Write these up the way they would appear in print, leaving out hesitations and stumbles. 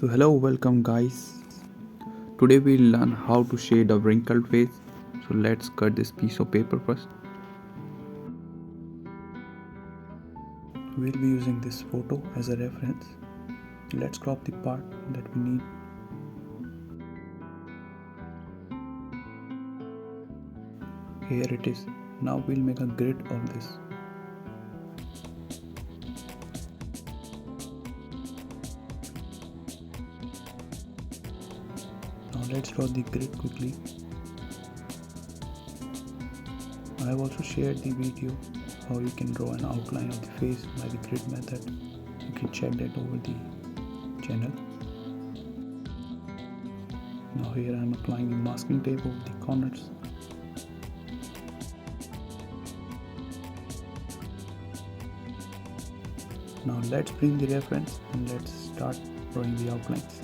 So hello, welcome guys. Today we'll learn how to shade a wrinkled face. So let's cut this piece of paper first. We'll be using this photo as a reference. Let's crop the part that we need. Here it is. Now we'll make a grid of this. Now let's draw the grid quickly. I have also shared the video how you can draw an outline of the face by the grid method. You can check that over the channel. Now here I am applying the masking tape over the corners. Now let's bring the reference and let's start drawing the outlines.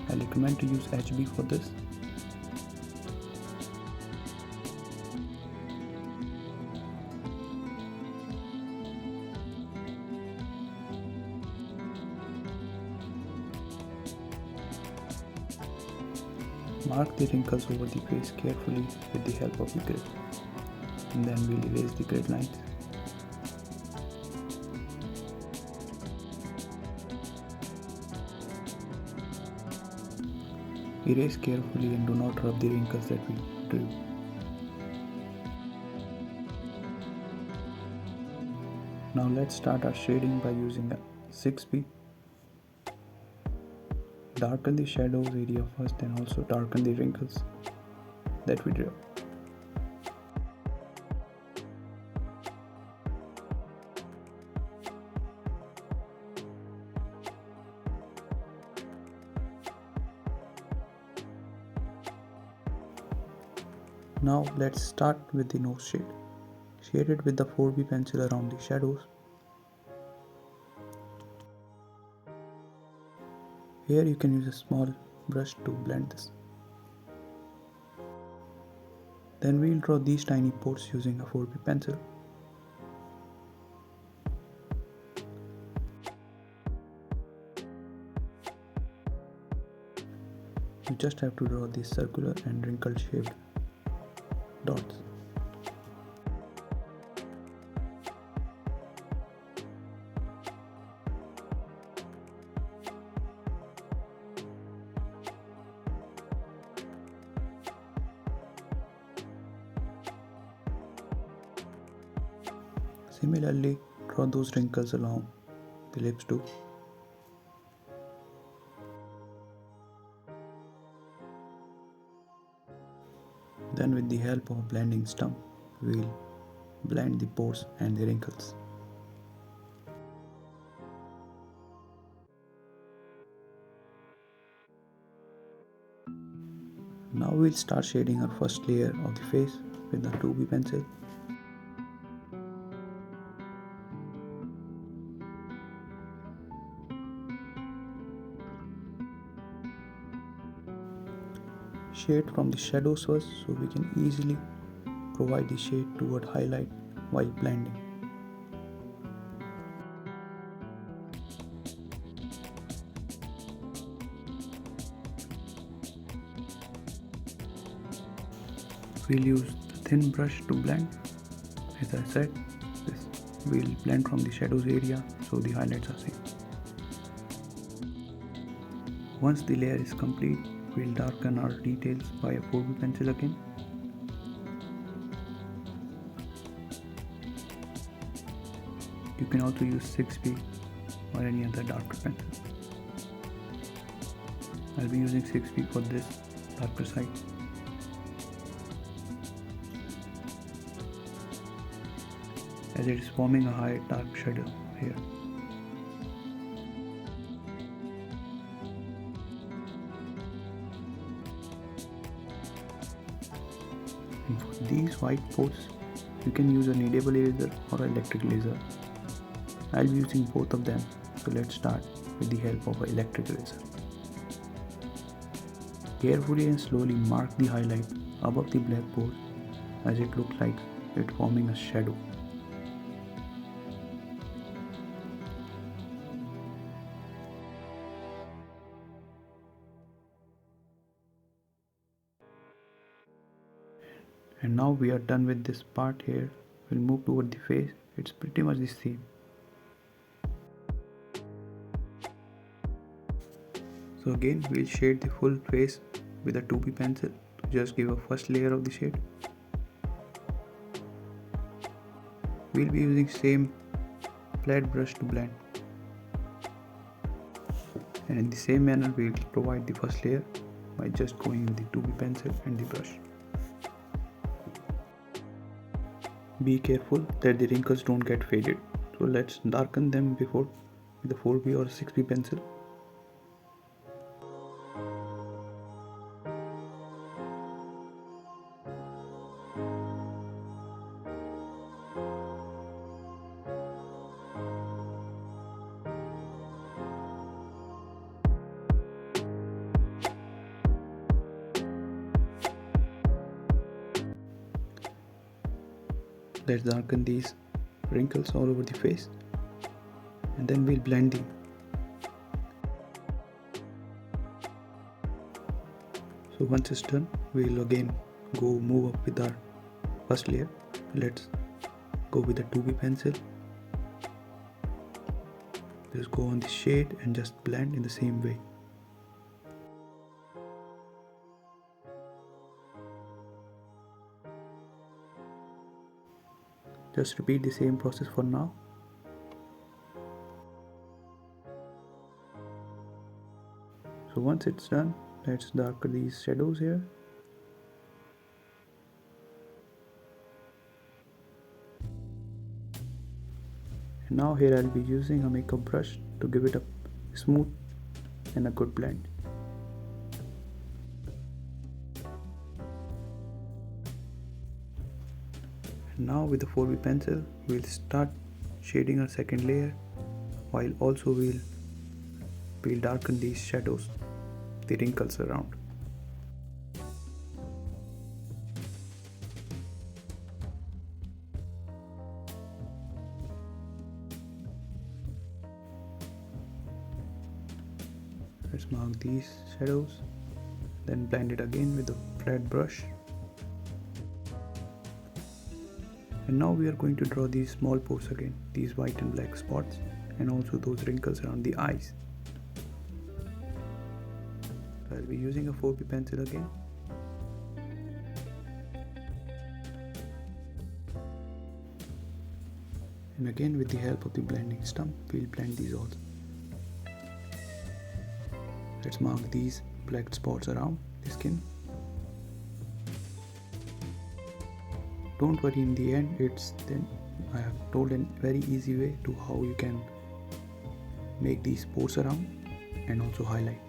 I recommend to use HB for this. Mark the wrinkles over the face carefully with the help of the grid, and then we'll erase the grid lines. Erase carefully and do not rub the wrinkles that we drew. Now let's start our shading by using a 6B. Darken the shadows area first and also darken the wrinkles that we drew. Now let's start with the nose shade. Shade it with the 4B pencil around the shadows. Here you can use a small brush to blend this. Then we'll draw these tiny pores using a 4B pencil. You just have to draw these circular and wrinkle shaped dots. Similarly, draw those wrinkles along the lips too. Then with the help of a blending stump, we'll blend the pores and the wrinkles. Now we'll start shading our first layer of the face with the 2B pencil. Shade from the shadows first so we can easily provide the shade toward highlight while blending. We'll use the thin brush to blend. As I said, we'll blend from the shadows area so the highlights are seen. Once the layer is complete, we'll darken our details by a 4B pencil again. You can also use 6B or any other darker pencil. I'll be using 6B for this darker side. As it is forming a high dark shadow here. And for these white spots, you can use a kneadable eraser or electric laser. I'll be using both of them, so let's start with the help of an electric eraser. Carefully and slowly mark the highlight above the black pore as it looks like it's forming a shadow. And now we are done with this part here. We'll move toward the face. It's pretty much the same. So again, we'll shade the full face with a 2B pencil to just give a first layer of the shade. We'll be using same flat brush to blend. And in the same manner, we'll provide the first layer by just going with the 2B pencil and the brush. Be careful that the wrinkles don't get faded. So let's darken them before with the 4B or 6B pencil. Let's darken these wrinkles all over the face, and then we'll blend them. So once it's done, we'll again move up with our first layer. Let's go with the 2B pencil. Just go on the shade and just blend in the same way. Just repeat the same process for now. So once it's done, let's darken these shadows here. And now here I'll be using a makeup brush to give it a smooth and a good blend. And now with the 4B pencil, we'll start shading our second layer, while also we'll darken these shadows, the wrinkles around. Let's mark these shadows, then blend it again with a flat brush. And now we are going to draw these small pores again, these white and black spots, and also those wrinkles around the eyes. I'll be using a 4B pencil again. And again, with the help of the blending stump, we'll blend these also. Let's mark these black spots around the skin. Don't worry, in the end I have told a very easy way to how you can make these pores around and also highlight.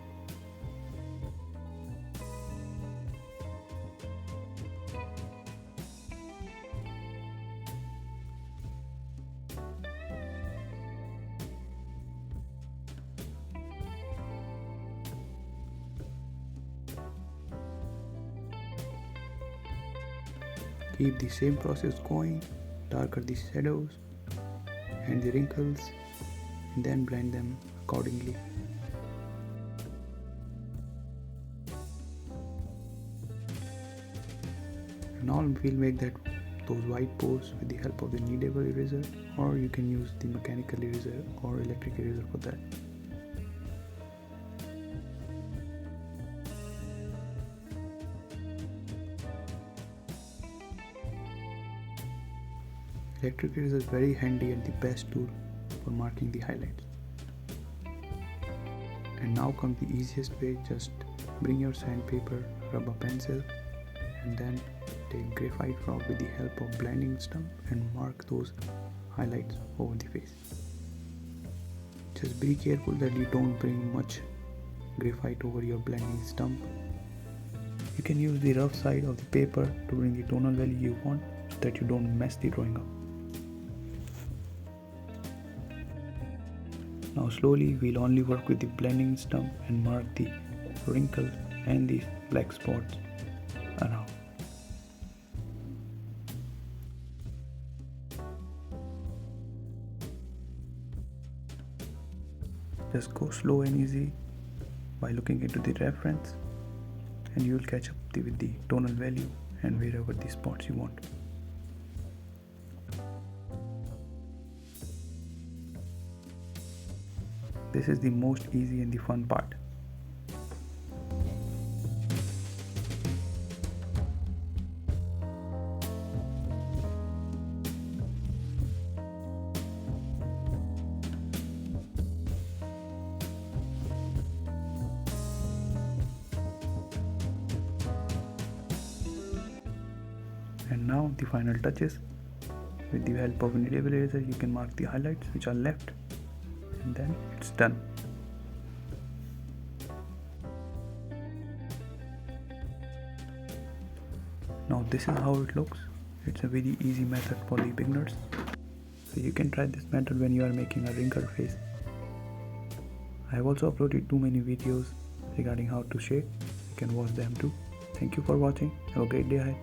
Keep the same process going, darken the shadows and the wrinkles, and then blend them accordingly. Now we'll make those white pores with the help of the kneadable eraser, or you can use the mechanical eraser or electric eraser for that. Electric eraser is very handy and the best tool for marking the highlights. And now comes the easiest way. Just bring your sandpaper, rub a pencil, and then take graphite rock with the help of blending stump and mark those highlights over the face. Just be careful that you don't bring much graphite over your blending stump. You can use the rough side of the paper to bring the tonal value you want so that you don't mess the drawing up. Now slowly we'll only work with the blending stump and mark the wrinkles and the black spots around. Just go slow and easy by looking into the reference, and you will catch up with the tonal value and wherever the spots you want. This is the most easy and the fun part. And now the final touches. With the help of a kneadable eraser, you can mark the highlights which are left, and then it's done. Now this is how it looks. It's a very easy method for the beginners. So you can try this method when you are making a wrinkled face. I have also uploaded too many videos regarding how to shade. You can watch them too. Thank you for watching. Have a great day ahead.